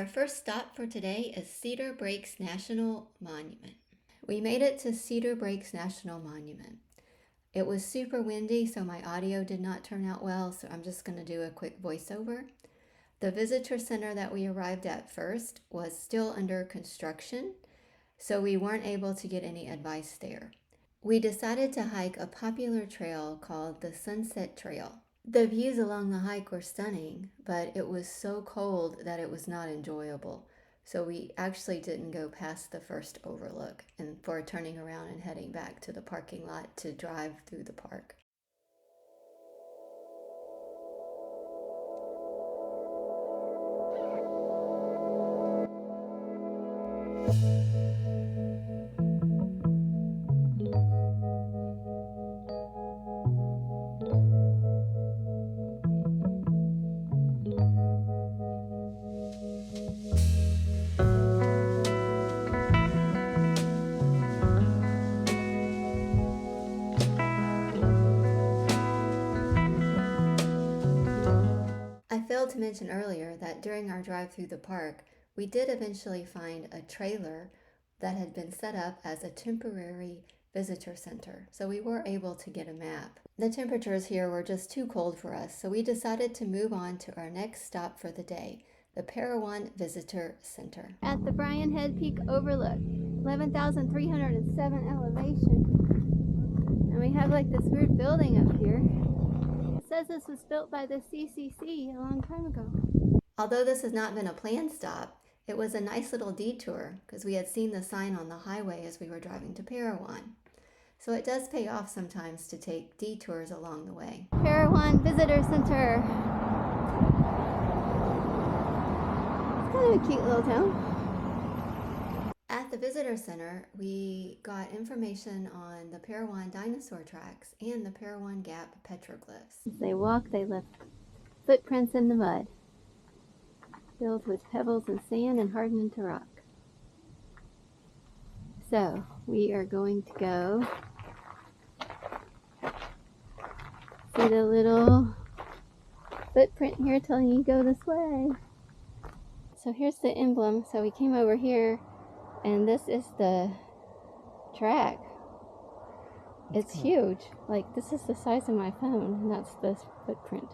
Our first stop for today is Cedar Breaks National Monument. We made it to Cedar Breaks National Monument. It was super windy, so my audio did not turn out well, so I'm just going to do a quick voiceover. The visitor center that we arrived at first was still under construction, so we weren't able to get any advice there. We decided to hike a popular trail called the Sunset Trail. The views along the hike were stunning, but it was so cold that it was not enjoyable. So we actually didn't go past the first overlook and for turning around and heading back to the parking lot to drive through the park. I failed to mention earlier that during our drive through the park, we did eventually find a trailer that had been set up as a temporary visitor center, so we were able to get a map. The temperatures here were just too cold for us, so we decided to move on to our next stop for the day, the Parowan Visitor Center. At the Bryan Head Peak Overlook, 11,307 elevation. And we have like this weird building up here. It says this was built by the CCC a long time ago. Although this has not been a planned stop, it was a nice little detour because we had seen the sign on the highway as we were driving to Parowan. So it does pay off sometimes to take detours along the way. Parowan Visitor Center. It's kind of a cute little town. At the visitor center, we got information on the Parowan dinosaur tracks and the Parowan Gap petroglyphs. As they walk, they left footprints in the mud, filled with pebbles and sand and hardened into rock. So we are going to go see the little footprint here telling you go this way. So here's the emblem. So we came over here and this is the track. It's huge. Like this is the size of my phone and that's the footprint.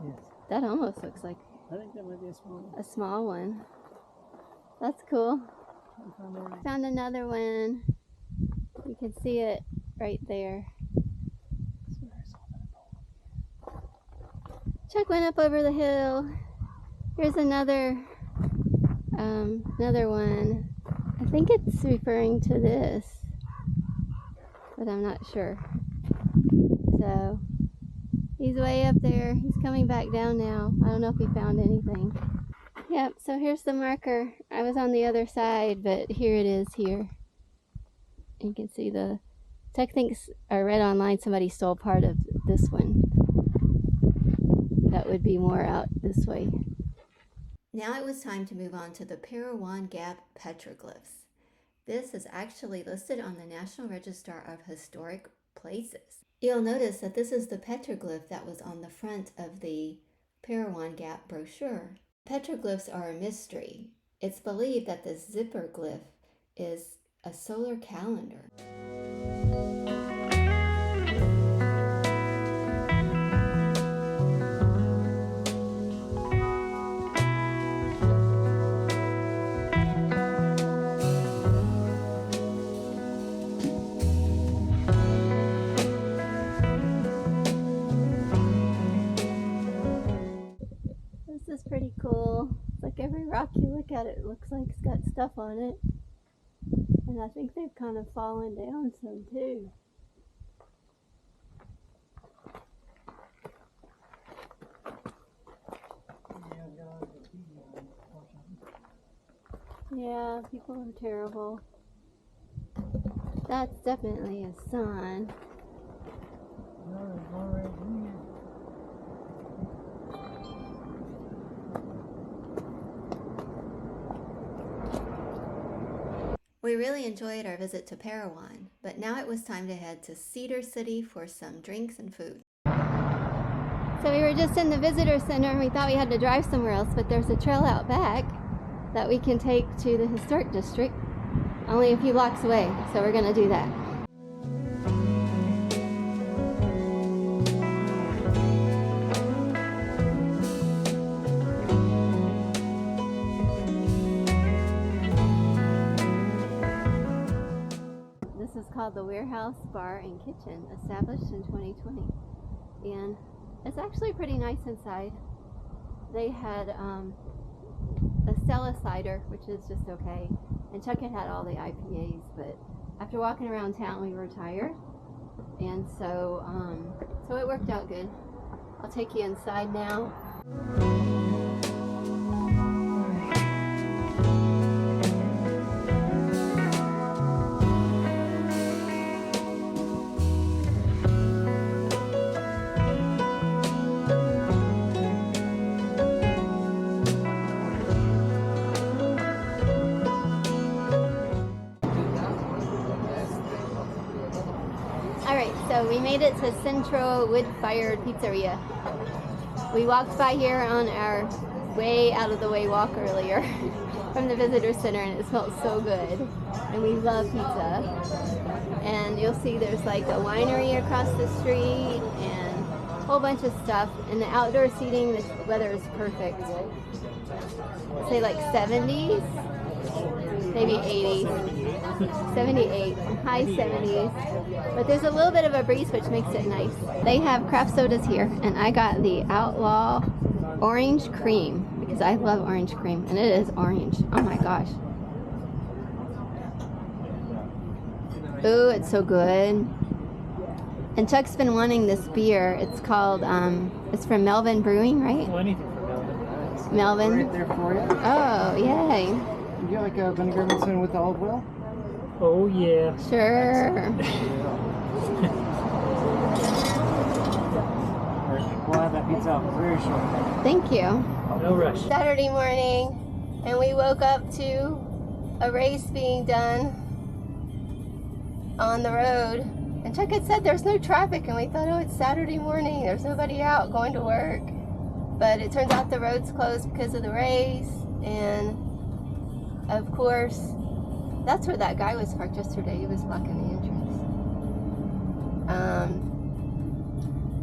Yes. That almost looks like I think that might be a small one. a small one. That's cool. Found another one. You can see it right there. Chuck went up over the hill. Here's another one. I think it's referring to this, but I'm not sure. So he's way up there. He's coming back down now. I don't know if he found anything. Yep, so here's the marker. I was on the other side, but here it is here. You can see the tech thinks I read online somebody stole part of this one. That would be more out this way. Now it was time to move on to the Parowan Gap petroglyphs. This is actually listed on the National Register of Historic Places. You'll notice that this is the petroglyph that was on the front of the Parowan Gap brochure. Petroglyphs are a mystery. It's believed that the zipper glyph is a solar calendar. This is pretty cool. It's like every rock you look at it looks like it's got stuff on it. And I think they've kind of fallen down some too. Yeah, people are terrible. That's definitely a sign. We really enjoyed our visit to Parowan, but now it was time to head to Cedar City for some drinks and food. So we were just in the visitor center and we thought we had to drive somewhere else, but there's a trail out back that we can take to the historic district, only a few blocks away. So we're gonna do that. This is called the Warehouse Bar and Kitchen, established in 2020. And it's actually pretty nice inside. They had a Stella cider, which is just okay. And Chuck had all the IPAs, but after walking around town, we were tired. And so it worked out good. I'll take you inside now. Alright, so we made it to Central Wood-Fired Pizzeria. We walked by here on our way out of the way walk earlier from the visitor center, and it smelled so good. And we love pizza. And you'll see there's like a winery across the street and a whole bunch of stuff. And the outdoor seating, the weather is perfect. I'd say like 70s, maybe 80s, 78, high 70s. But there's a little bit of a breeze, which makes it nice. They have craft sodas here, and I got the Outlaw Orange Cream because I love orange cream, and it is orange. Oh my gosh. Ooh, it's so good. And Chuck's been wanting this beer. It's called, it's from Melvin Brewing, right? Well, anything for Melvin. Melvin? Right there for you. Oh, yay. You get like a vinegar mixing with the olive oil? Oh yeah. Sure. We'll have that pizza out very shortly. Thank you. No rush. Saturday morning, and we woke up to a race being done on the road. And Chuck had said there's no traffic, and we thought, oh, it's Saturday morning. There's nobody out going to work. But it turns out the road's closed because of the race. And of course, that's where that guy was parked yesterday. He was blocking the entrance.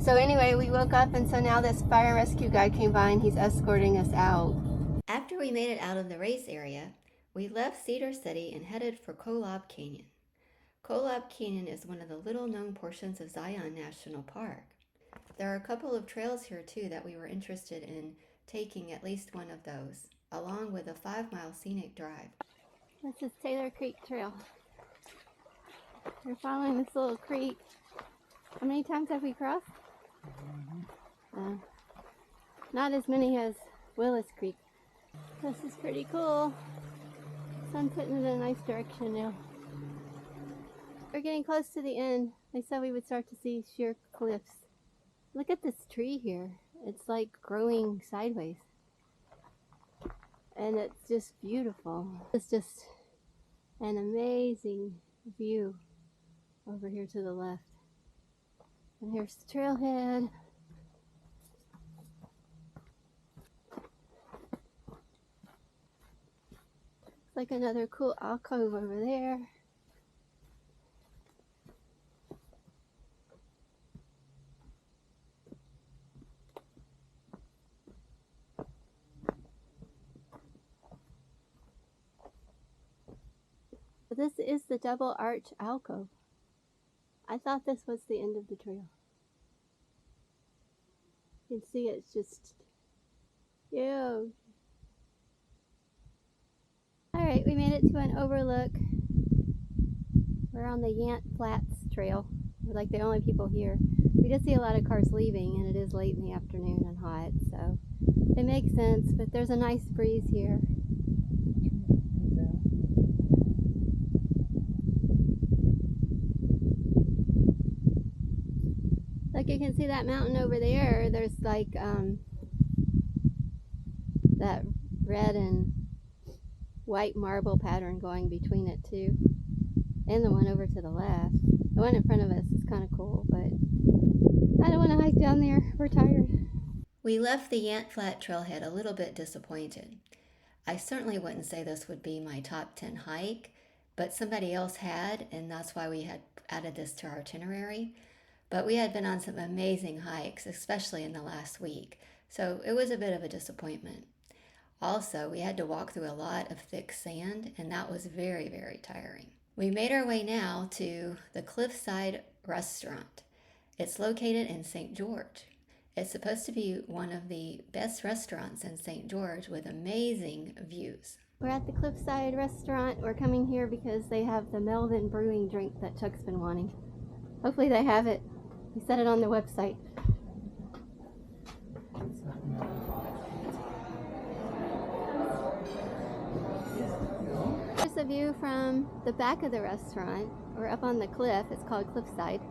So anyway, we woke up, and so now this fire and rescue guy came by, and he's escorting us out. After we made it out of the race area, we left Cedar City and headed for Kolob Canyon. Kolob Canyon is one of the little-known portions of Zion National Park. There are a couple of trails here, too, that we were interested in taking at least one of those, along with a 5-mile scenic drive. This is Taylor Creek Trail. We're following this little creek. How many times have we crossed? Not as many as Willis Creek. This is pretty cool. Sun's hitting in a nice direction now. We're getting close to the end. They said we would start to see sheer cliffs. Look at this tree here. It's like growing sideways. And it's just beautiful. It's just an amazing view over here to the left. And here's the trailhead. It's like another cool alcove over there. But this is the double arch alcove. I thought this was the end of the trail. You can see it's just huge. Alright, we made it to an overlook. We're on the Yant Flats Trail. We're like the only people here. We just see a lot of cars leaving, and it is late in the afternoon and hot, so it makes sense, but there's a nice breeze here. Like you can see that mountain over there. There's like that red and white marble pattern going between it too. And the one over to the left. The one in front of us is kind of cool, but I don't want to hike down there. We're tired. We left the Yant Flat trailhead a little bit disappointed. I certainly wouldn't say this would be my top 10 hike, but somebody else had, and that's why we had added this to our itinerary. But we had been on some amazing hikes, especially in the last week, so it was a bit of a disappointment. Also, we had to walk through a lot of thick sand, and that was very, very tiring. We made our way now to the Cliffside Restaurant. It's located in St. George. It's supposed to be one of the best restaurants in St. George with amazing views. We're at the Cliffside Restaurant. We're coming here because they have the Melvin Brewing drink that Chuck's been wanting. Hopefully they have it. He said it on the website. Here's a view from the back of the restaurant. We're up on the cliff. It's called Cliffside.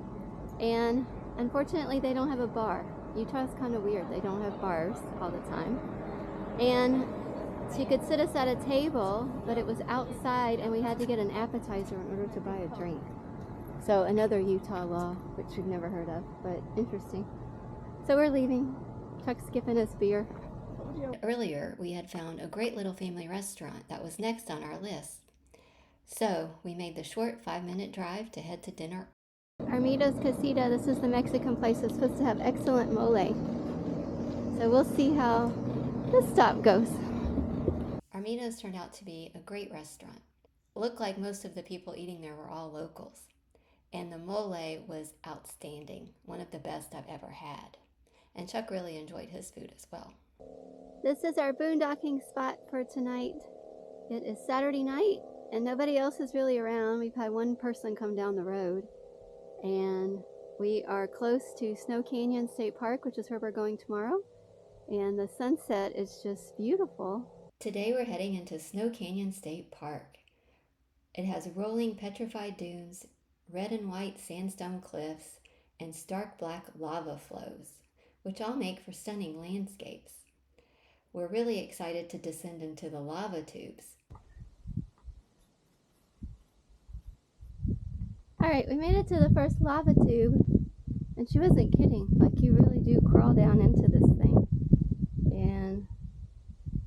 And unfortunately they don't have a bar. Utah's kind of weird. They don't have bars all the time. And she could sit us at a table, but it was outside and we had to get an appetizer in order to buy a drink. So another Utah law, which we've never heard of, but interesting. So we're leaving. Chuck's skipping his beer. Earlier, we had found a great little family restaurant that was next on our list. So we made the short 5-minute drive to head to dinner. Armido's Casita, this is the Mexican place, is supposed to have excellent mole. So we'll see how this stop goes. Armido's turned out to be a great restaurant. It looked like most of the people eating there were all locals. And the mole was outstanding, one of the best I've ever had. And Chuck really enjoyed his food as well. This is our boondocking spot for tonight. It is Saturday night and nobody else is really around. We've had one person come down the road. And we are close to Snow Canyon State Park, which is where we're going tomorrow. And the sunset is just beautiful. Today we're heading into Snow Canyon State Park. It has rolling petrified dunes, red and white sandstone cliffs, and stark black lava flows, which all make for stunning landscapes. We're really excited to descend into the lava tubes. Alright, we made it to the first lava tube, and she wasn't kidding. Like, you really do crawl down into this thing. And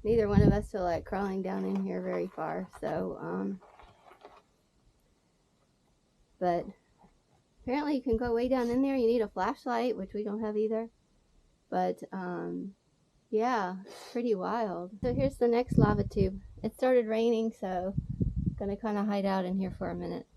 neither one of us feel like crawling down in here very far, so, but apparently you can go way down in there. You need a flashlight, which we don't have either. But, yeah, it's pretty wild. So here's the next lava tube. It started raining, so I'm gonna kind of hide out in here for a minute.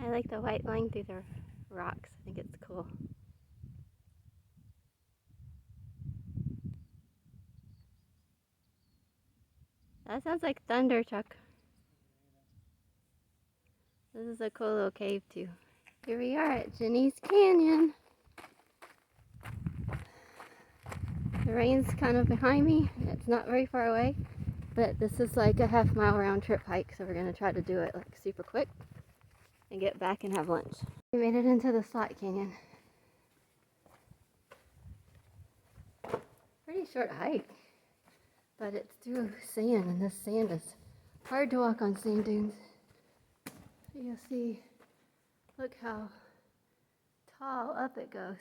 I like the white line through the rocks. I think it's cool. That sounds like thunder, Chuck. This is a cool little cave too. Here we are at Jenny's Canyon. The rain's kind of behind me. It's not very far away, but this is like a half-mile round trip hike, so we're gonna try to do it like super quick and get back and have lunch. We made it into the slot canyon. Pretty short hike, but it's through sand, and this sand is hard to walk on sand dunes. You'll see, look how tall up it goes.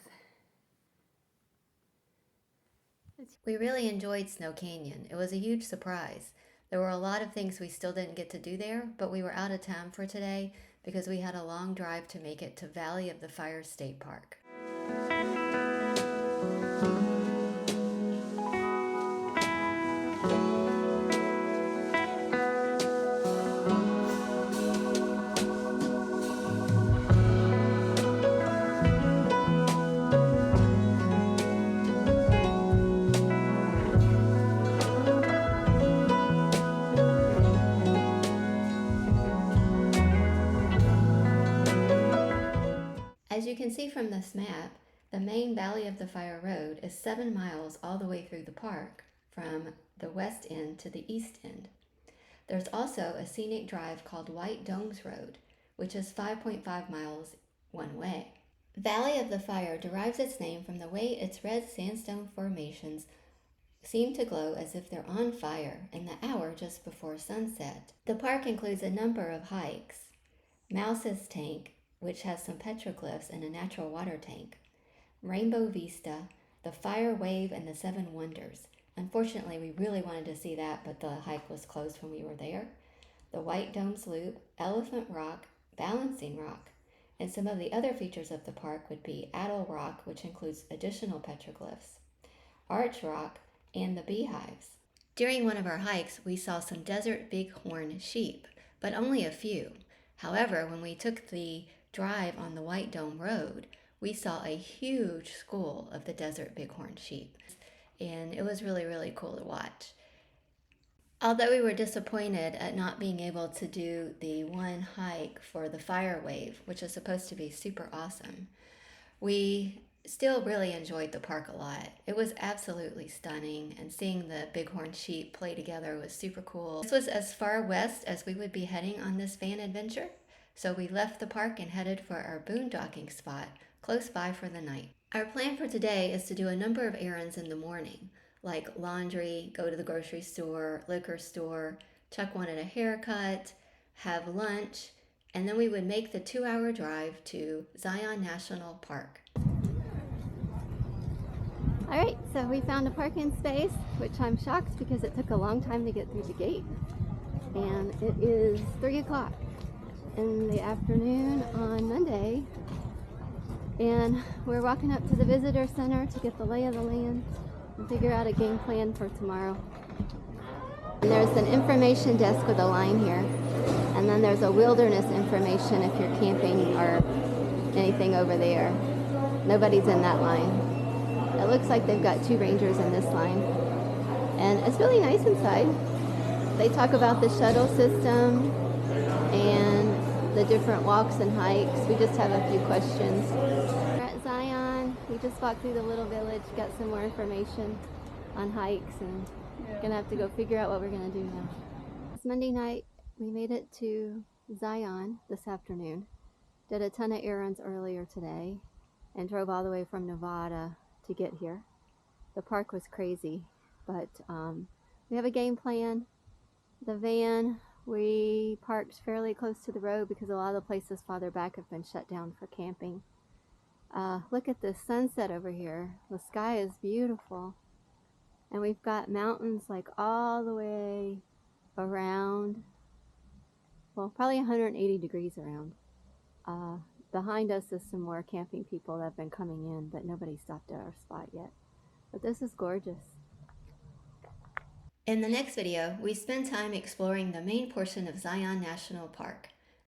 We really enjoyed Snow Canyon. It was a huge surprise. There were a lot of things we still didn't get to do there, but we were out of town for today because we had a long drive to make it to Valley of the Fire State Park. can see from this map, the main Valley of the Fire Road is 7 miles all the way through the park, from the west end to the east end. There's also a scenic drive called White Domes Road, which is 5.5 miles one way. Valley of the Fire derives its name from the way its red sandstone formations seem to glow as if they're on fire in the hour just before sunset. The park includes a number of hikes. Mouse's Tank, which has some petroglyphs and a natural water tank. Rainbow Vista, the Fire Wave, and the Seven Wonders. Unfortunately, we really wanted to see that, but the hike was closed when we were there. The White Domes Loop, Elephant Rock, Balancing Rock, and some of the other features of the park would be Adel Rock, which includes additional petroglyphs, Arch Rock, and the beehives. During one of our hikes, we saw some desert bighorn sheep, but only a few. However, when we took the drive on the White Dome Road, we saw a huge school of the desert bighorn sheep, and it was really, really cool to watch. Although we were disappointed at not being able to do the one hike for the Fire Wave, which is supposed to be super awesome, we still really enjoyed the park a lot. It was absolutely stunning, and seeing the bighorn sheep play together was super cool. This was as far west as we would be heading on this van adventure, so we left the park and headed for our boondocking spot close by for the night. Our plan for today is to do a number of errands in the morning, like laundry, go to the grocery store, liquor store, Chuck wanted a haircut, have lunch, and then we would make the 2-hour drive to Zion National Park. All right, so we found a parking space, which I'm shocked because it took a long time to get through the gate. And it is 3 o'clock in the afternoon on Monday. And we're walking up to the visitor center to get the lay of the land and figure out a game plan for tomorrow. And there's an information desk with a line here. And then there's a wilderness information if you're camping or anything over there. Nobody's in that line. It looks like they've got 2 rangers in this line. And it's really nice inside. They talk about the shuttle system and the different walks and hikes. We just have a few questions. We're at Zion. We just walked through the little village, got some more information on hikes, and gonna have to go figure out what we're gonna do now. It's Monday night. We made it to Zion this afternoon. Did a ton of errands earlier today and drove all the way from Nevada to get here. The park was crazy, but we have a game plan. The van, we parked fairly close to the road because a lot of the places farther back have been shut down for camping. Look at this sunset over here. The sky is beautiful, and we've got mountains like all the way around, well, probably 180 degrees around. Behind us is some more camping people that have been coming in, but nobody stopped at our spot yet. But this is gorgeous. In the next video, we spend time exploring the main portion of Zion National Park.